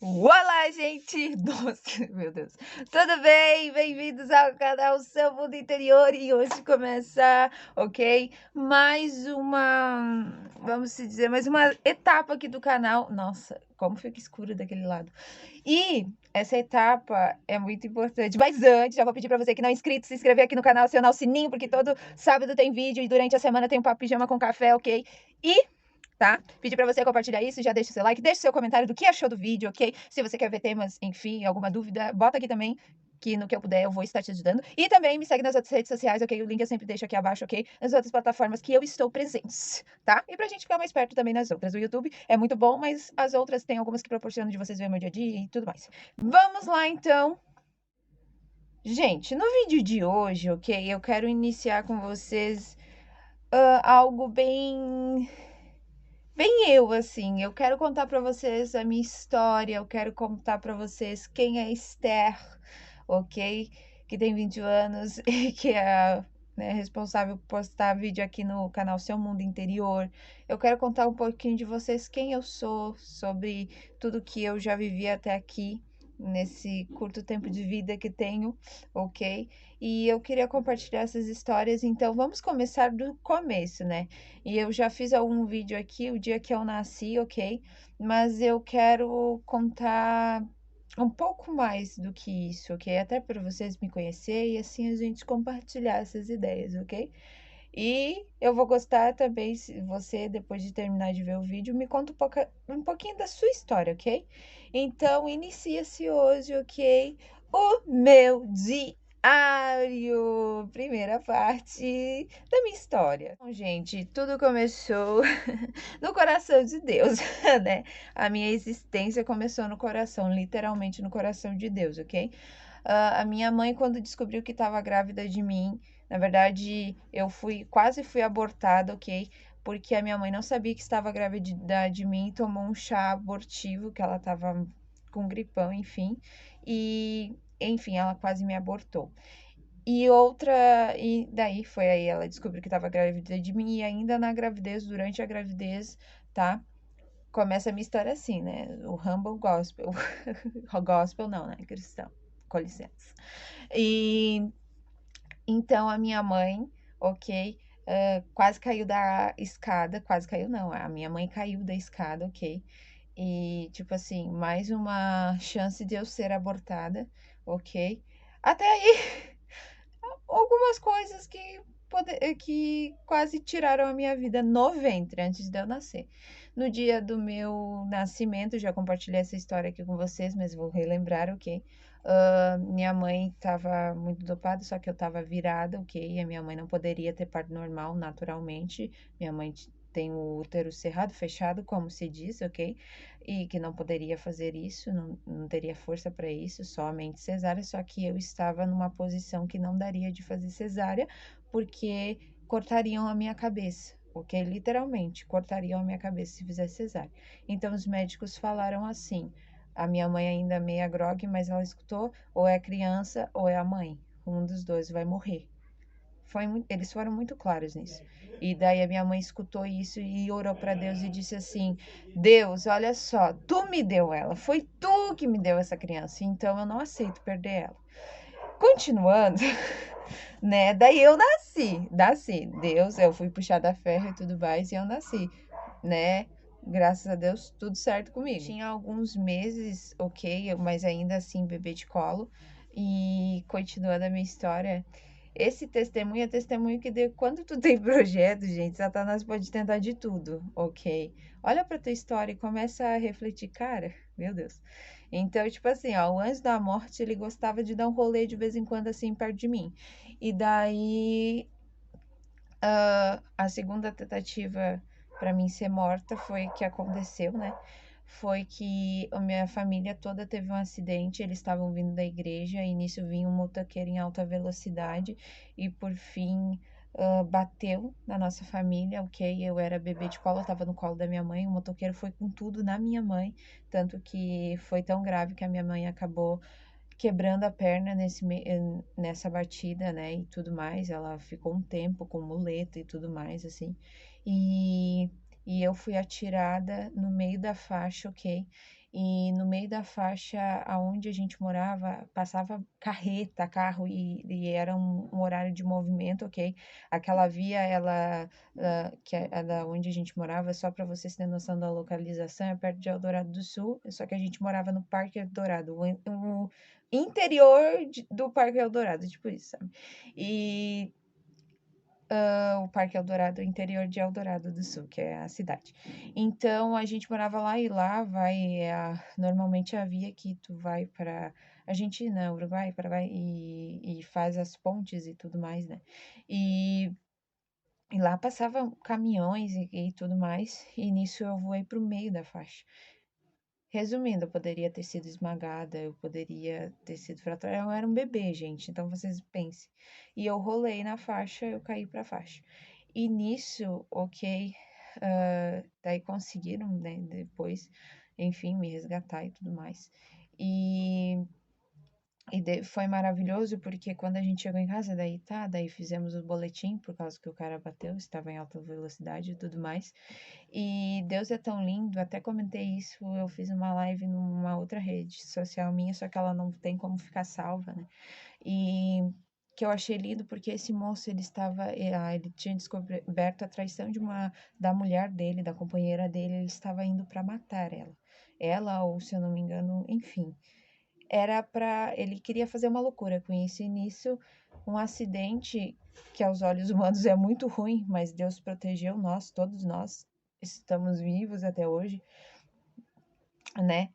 Olá, gente! Nossa, meu Deus! Tudo bem? Bem-vindos ao canal Seu Mundo Interior e hoje começa, ok? Mais uma, vamos dizer, mais uma etapa aqui do canal. Nossa, como fica escuro daquele lado. E essa etapa é muito importante. Mas antes, já vou pedir para você que não é inscrito, se inscrever aqui no canal, acionar o sininho, porque todo sábado tem vídeo e durante a semana tem um papo pijama com café, ok? E tá? Pedir pra você compartilhar isso, já deixa o seu like, deixa o seu comentário do que achou do vídeo, ok? Se você quer ver temas, enfim, alguma dúvida, bota aqui também, que no que eu puder eu vou estar te ajudando. E também me segue nas outras redes sociais, ok? O link eu sempre deixo aqui abaixo, ok? Nas outras plataformas que eu estou presente, tá? E pra gente ficar mais perto também nas outras. O YouTube é muito bom, mas as outras tem algumas que proporcionam de vocês verem meu dia a dia e tudo mais. Vamos lá, então. Gente, no vídeo de hoje, ok? Eu quero iniciar com vocês algo bem eu, assim, eu quero contar para vocês a minha história, eu quero contar para vocês quem é Esther, ok? Que tem 20 anos e que é, né, responsável por postar vídeo aqui no canal Seu Mundo Interior. Eu quero contar um pouquinho de vocês, quem eu sou, sobre tudo que eu já vivi até aqui, nesse curto tempo de vida que tenho, ok? E eu queria compartilhar essas histórias, então vamos começar do começo, né? E eu já fiz algum vídeo aqui, o dia que eu nasci, ok? Mas eu quero contar um pouco mais do que isso, ok? Até para vocês me conhecerem e assim a gente compartilhar essas ideias, ok? E eu vou gostar também se você, depois de terminar de ver o vídeo, me conta um pouquinho da sua história, ok? Então, inicia-se hoje, ok? O meu diário! Primeira parte da minha história. Bom, gente, tudo começou no coração de Deus, né? A minha existência começou no coração, literalmente no coração de Deus, ok? A minha mãe, quando descobriu que estava grávida de mim, na verdade, eu quase fui abortada, ok? Porque a minha mãe não sabia que estava grávida de mim, tomou um chá abortivo, que ela estava com gripão, enfim. E, enfim, ela quase me abortou. E daí foi aí, ela descobriu que estava grávida de mim, e ainda na gravidez, durante a gravidez, tá? Começa a minha história assim, né? O Humble Gospel. Gospel não, né? Cristão. Com licença. E então a minha mãe, ok, quase caiu da escada, quase caiu não, a minha mãe caiu da escada, ok, e tipo assim, mais uma chance de eu ser abortada, ok, até aí algumas coisas que quase tiraram a minha vida no ventre antes de eu nascer. No dia do meu nascimento, já compartilhei essa história aqui com vocês, mas vou relembrar, ok? Minha mãe estava muito dopada, só que eu estava virada, ok? A minha mãe não poderia ter parto normal, naturalmente. Minha mãe tem o útero cerrado, fechado, como se diz, ok? E que não poderia fazer isso, não teria força para isso, somente cesárea. Só que eu estava numa posição que não daria de fazer cesárea, porque cortariam a minha cabeça, ok? Literalmente, cortariam a minha cabeça se fizesse cesárea. Então, os médicos falaram assim. A minha mãe ainda meia grogue, mas ela escutou, ou é a criança ou é a mãe. Um dos dois vai morrer. Eles foram muito claros nisso. E daí a minha mãe escutou isso e orou para Deus e disse assim: Deus, olha só, tu me deu ela, foi tu que me deu essa criança, então eu não aceito perder ela. Continuando, né? Daí eu nasci. Deus, eu fui puxada a ferro e tudo mais, e eu nasci, né? Graças a Deus, tudo certo comigo. Tinha alguns meses, ok, mas ainda assim, bebê de colo. E continuando a minha história, esse testemunho é testemunho que quando tu tem projeto, gente, Satanás pode tentar de tudo, ok? Olha pra tua história e começa a refletir, cara, meu Deus. Então, tipo assim, ó, o anjo da morte, ele gostava de dar um rolê de vez em quando, assim, perto de mim. E daí, a segunda tentativa para mim ser morta foi que aconteceu, né? Foi que a minha família toda teve um acidente, eles estavam vindo da igreja e nisso vinha um motoqueiro em alta velocidade e por fim bateu na nossa família, ok? Eu era bebê de colo, eu tava no colo da minha mãe, o motoqueiro foi com tudo na minha mãe, tanto que foi tão grave que a minha mãe acabou quebrando a perna nessa batida, né, e tudo mais. Ela ficou um tempo com muleta e tudo mais, assim. E e eu fui atirada no meio da faixa, ok? E no meio da faixa aonde a gente morava, passava carreta, carro, e era um horário de movimento, ok? Aquela via, que é da onde a gente morava, só para vocês terem noção da localização, é perto de Eldorado do Sul, só que a gente morava no Parque Eldorado, o interior do Parque Eldorado, tipo isso, sabe? E o Parque Eldorado, o interior de Eldorado do Sul, que é a cidade. Então a gente morava lá e lá vai normalmente a via que tu vai para Argentina, Uruguai, Paraguai e faz as pontes e tudo mais, né? E, e lá passavam caminhões e tudo mais, e nisso eu voei pro meio da faixa. Resumindo, eu poderia ter sido esmagada, eu poderia ter sido fraturada. Eu era um bebê, gente, então vocês pensem. E eu rolei na faixa, eu caí pra faixa. E nisso, ok, daí conseguiram, né, depois, enfim, me resgatar e tudo mais. E foi maravilhoso porque quando a gente chegou em casa, daí fizemos o boletim, por causa que o cara bateu, estava em alta velocidade e tudo mais. E Deus é tão lindo, até comentei isso, eu fiz uma live numa outra rede social minha, só que ela não tem como ficar salva, né? E que eu achei lindo porque esse moço, ele tinha descoberto a traição da mulher dele, da companheira dele, ele estava indo para matar ela. Ela, ou se eu não me engano, enfim, ele queria fazer uma loucura com isso. E nisso, um acidente que aos olhos humanos é muito ruim, mas Deus protegeu todos nós estamos vivos até hoje, né?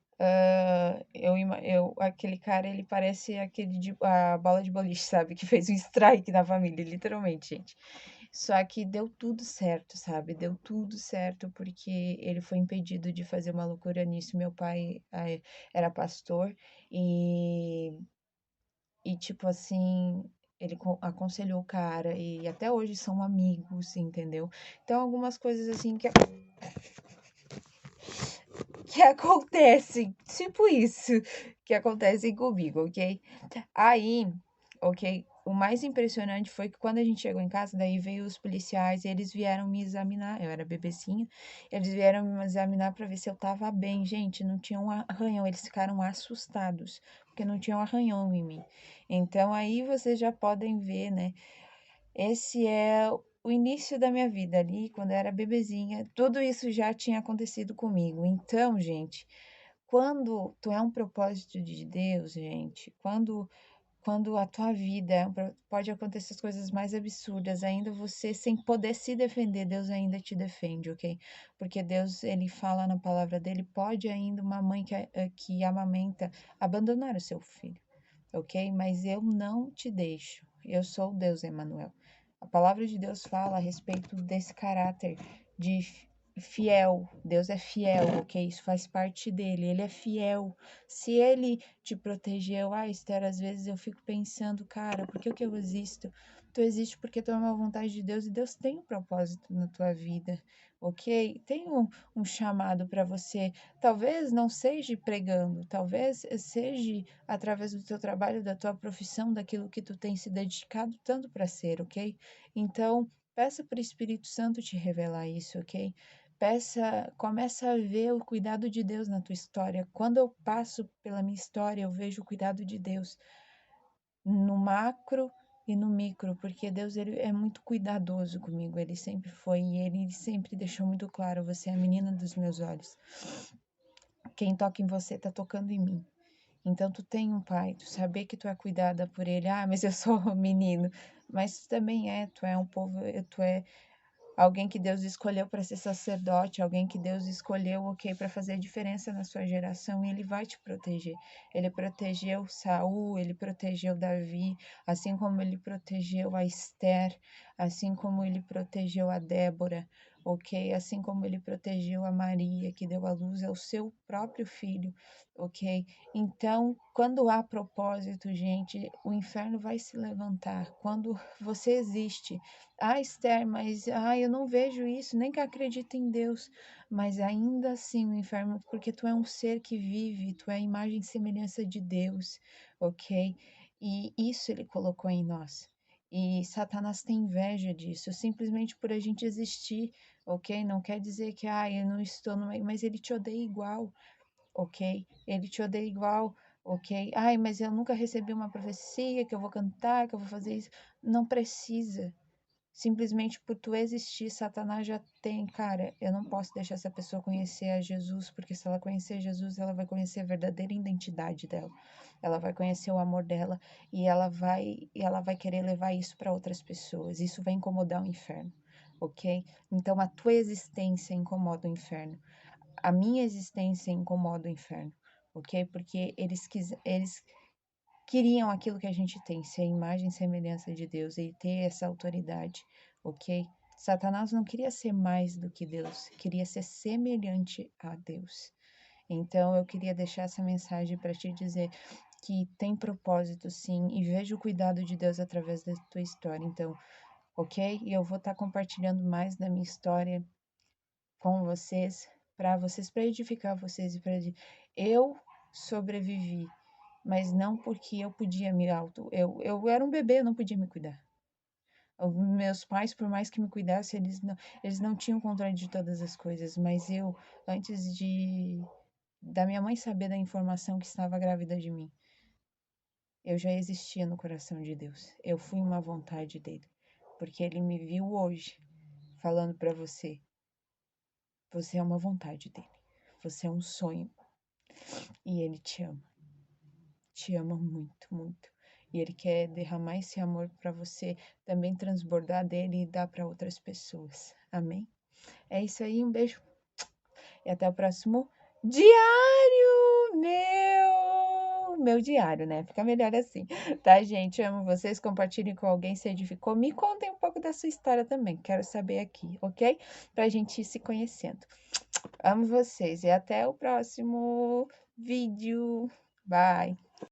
Aquele cara, ele parece a bola de boliche, sabe? Que fez um strike na família, literalmente, gente. Só que deu tudo certo, sabe? Deu tudo certo porque ele foi impedido de fazer uma loucura nisso. Meu pai era pastor e, tipo assim, ele aconselhou o cara e até hoje são amigos, entendeu? Então, algumas coisas assim que acontecem, tipo isso, que acontecem comigo, ok? Aí, ok, o mais impressionante foi que quando a gente chegou em casa, daí veio os policiais e eles vieram me examinar, eu era bebecinha, eles vieram me examinar para ver se eu tava bem. Gente, não tinha um arranhão, eles ficaram assustados, porque não tinha um arranhão em mim. Então aí vocês já podem ver, né? Esse é o início da minha vida ali, quando eu era bebezinha, tudo isso já tinha acontecido comigo. Então, gente, quando tu é um propósito de Deus, gente, quando a tua vida pode acontecer as coisas mais absurdas, ainda você sem poder se defender, Deus ainda te defende, ok? Porque Deus, ele fala na palavra dele, pode ainda uma mãe que amamenta abandonar o seu filho, ok? Mas eu não te deixo. Eu sou o Deus Emanuel. A palavra de Deus fala a respeito desse caráter de fiel. Deus é fiel, ok? Isso faz parte dele. Ele é fiel. Se ele te protegeu, Esther, às vezes eu fico pensando, cara, por que que eu existo? Tu existe porque tu é uma vontade de Deus e Deus tem um propósito na tua vida, ok? Tem um chamado para você. Talvez não seja pregando, talvez seja através do teu trabalho, da tua profissão, daquilo que tu tem se dedicado tanto para ser, ok? Então, peça para o Espírito Santo te revelar isso, ok? Começa a ver o cuidado de Deus na tua história. Quando eu passo pela minha história, eu vejo o cuidado de Deus no macro e no micro, porque Deus ele é muito cuidadoso comigo, ele sempre foi e ele sempre deixou muito claro, você é a menina dos meus olhos. Quem toca em você tá tocando em mim. Então tu tem um pai, tu saber que tu é cuidada por ele. Mas eu sou um menino, mas tu também tu é um povo, tu é alguém que Deus escolheu para ser sacerdote, alguém que Deus escolheu, ok, para fazer a diferença na sua geração, e ele vai te proteger. Ele protegeu Saul, ele protegeu Davi, assim como ele protegeu a Esther, assim como ele protegeu a Débora, ok? Assim como ele protegeu a Maria, que deu à luz ao seu próprio filho, ok? Então, quando há propósito, gente, o inferno vai se levantar. Quando você existe, Esther, mas eu não vejo isso, nem que acredite em Deus, mas ainda assim o inferno, porque tu é um ser que vive, tu é a imagem e semelhança de Deus, ok? E isso ele colocou em nós. E Satanás tem inveja disso, simplesmente por a gente existir, ok? Não quer dizer que, eu não estou no meio, mas ele te odeia igual, ok? Ele te odeia igual, ok? Mas eu nunca recebi uma profecia que eu vou cantar, que eu vou fazer isso. Não precisa. Simplesmente por tu existir, Satanás já tem, cara, eu não posso deixar essa pessoa conhecer a Jesus, porque se ela conhecer Jesus, ela vai conhecer a verdadeira identidade dela. Ela vai conhecer o amor dela e ela vai querer levar isso para outras pessoas. Isso vai incomodar o inferno, ok? Então a tua existência incomoda o inferno. A minha existência incomoda o inferno, ok? Porque eles queriam aquilo que a gente tem, ser a imagem e semelhança de Deus e ter essa autoridade, ok? Satanás não queria ser mais do que Deus, queria ser semelhante a Deus. Então eu queria deixar essa mensagem para te dizer que tem propósito sim e vejo o cuidado de Deus através da tua história. Então, ok? E eu vou estar compartilhando mais da minha história com vocês, para edificar vocês e para eu sobrevivi, mas não porque eu podia me auto. Eu era um bebê, eu não podia me cuidar. Meus pais, por mais que me cuidassem, eles não tinham controle de todas as coisas, mas eu, antes da minha mãe saber da informação que estava grávida de mim, eu já existia no coração de Deus. Eu fui uma vontade dele, porque ele me viu hoje falando para você, você é uma vontade dele. Você é um sonho e ele te ama muito, muito. E ele quer derramar esse amor para você, também transbordar dele e dar para outras pessoas. Amém? É isso aí, um beijo e até o próximo diário meu diário, né? Fica melhor assim, tá, gente? Eu amo vocês, compartilhem com alguém se edificou, me contem um pouco da sua história também, quero saber aqui, ok? Pra gente ir se conhecendo. Amo vocês e até o próximo vídeo. Bye!